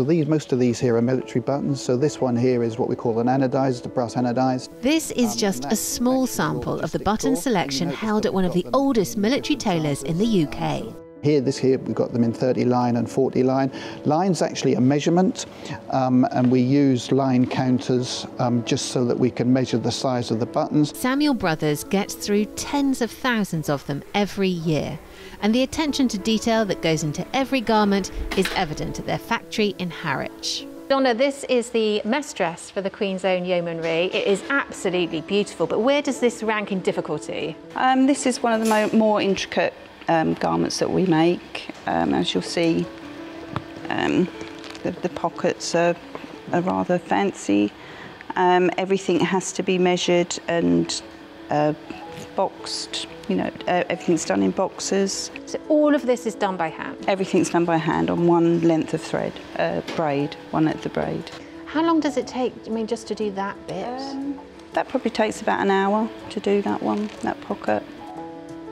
So most of these here are military buttons. So this one here is what we call an anodized, a brass anodized. This is just a small sample of the button selection held at one of the oldest military tailors in the UK. Here, we've got them in 30 line and 40 line. Line's actually a measurement, and we use line counters just so that we can measure the size of the buttons. Samuel Brothers gets through tens of thousands of them every year, and the attention to detail that goes into every garment is evident at their factory in Harwich. Donna, this is the mess dress for the Queen's Own Yeomanry. It is absolutely beautiful, but where does this rank in difficulty? This is one of the more intricate garments that we make. As you'll see, the pockets are rather fancy. Everything has to be measured and boxed. You know, everything's done in boxes. So all of this is done by hand? Everything's done by hand on one length of thread, one length of braid. How long does it take, I mean, just to do that bit? That probably takes about an hour to do that that pocket.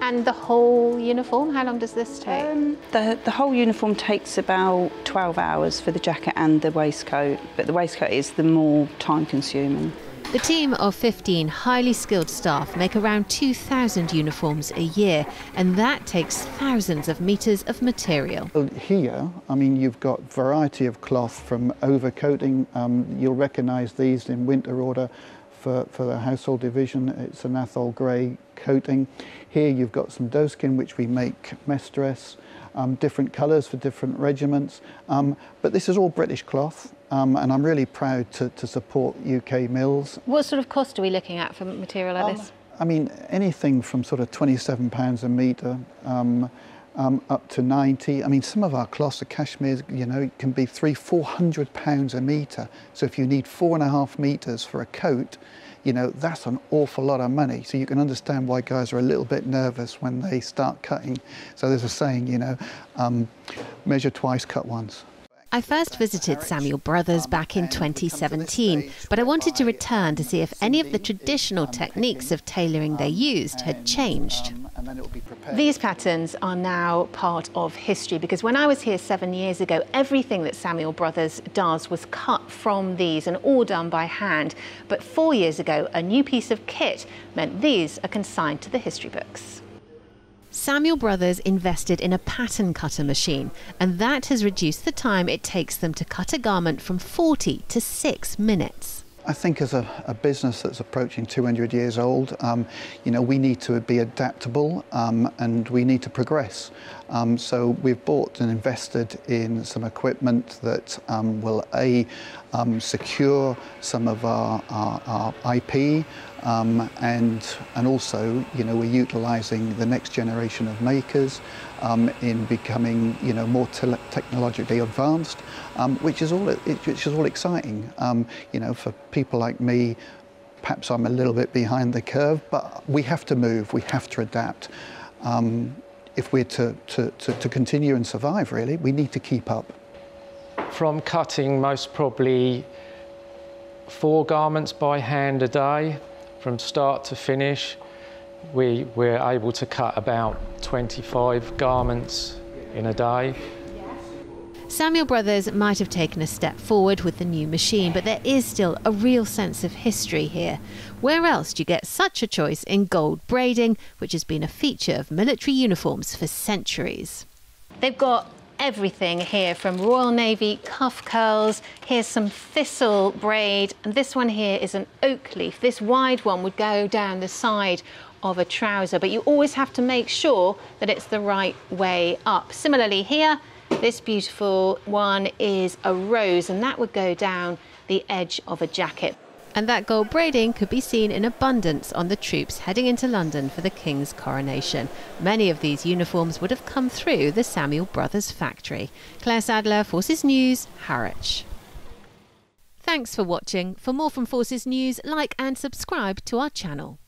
And the whole uniform, how long does this take? The whole uniform takes about 12 hours for the jacket and the waistcoat, but the waistcoat is the more time-consuming. The team of 15 highly skilled staff make around 2,000 uniforms a year, and that takes thousands of metres of material. Here, I mean, you've got variety of cloth from overcoating. You'll recognise these in winter order for the household division. It's an athol grey coating. Here you've got some doeskin, which we make mess dress, different colours for different regiments. But this is all British cloth, and I'm really proud to support UK mills. What sort of cost are we looking at for material like this? I mean, anything from sort of £27 a metre up to 90. I mean, some of our cloths, the cashmeres, you know, can be £300–400 a metre. So if you need 4.5 metres for a coat, you know, that's an awful lot of money. So you can understand why guys are a little bit nervous when they start cutting. So there's a saying, you know, measure twice, cut once. I first visited Samuel Brothers back in 2017, but I wanted to return to see if any of the traditional techniques of tailoring they used had changed. These patterns are now part of history, because when I was here 7 years ago, everything that Samuel Brothers does was cut from these and all done by hand. But 4 years ago, a new piece of kit meant these are consigned to the history books. Samuel Brothers invested in a pattern cutter machine, and that has reduced the time it takes them to cut a garment from 40 to 6 minutes. I think as a business that's approaching 200 years old, you know, we need to be adaptable and we need to progress. So we've bought and invested in some equipment that will secure some of our IP, and also, you know, we're utilising the next generation of makers in becoming, you know, more technologically advanced, which is all exciting. You know, for people like me, perhaps I'm a little bit behind the curve, but we have to move, we have to adapt. If we're to continue and survive, really, we need to keep up. From cutting most probably 4 garments by hand a day, from start to finish, we're able to cut about 25 garments in a day. Samuel Brothers might have taken a step forward with the new machine, but there is still a real sense of history here. Where else do you get such a choice in gold braiding, which has been a feature of military uniforms for centuries? They've got everything here, from Royal Navy cuff curls, here's some thistle braid, and this one here is an oak leaf. This wide one would go down the side of a trouser, but you always have to make sure that it's the right way up. Similarly here, this beautiful one is a rose, and that would go down the edge of a jacket. And that gold braiding could be seen in abundance on the troops heading into London for the King's coronation. Many of these uniforms would have come through the Samuel Brothers factory. Claire Sadler, Forces News, Harwich. Thanks for watching. For more from Forces News, like and subscribe to our channel.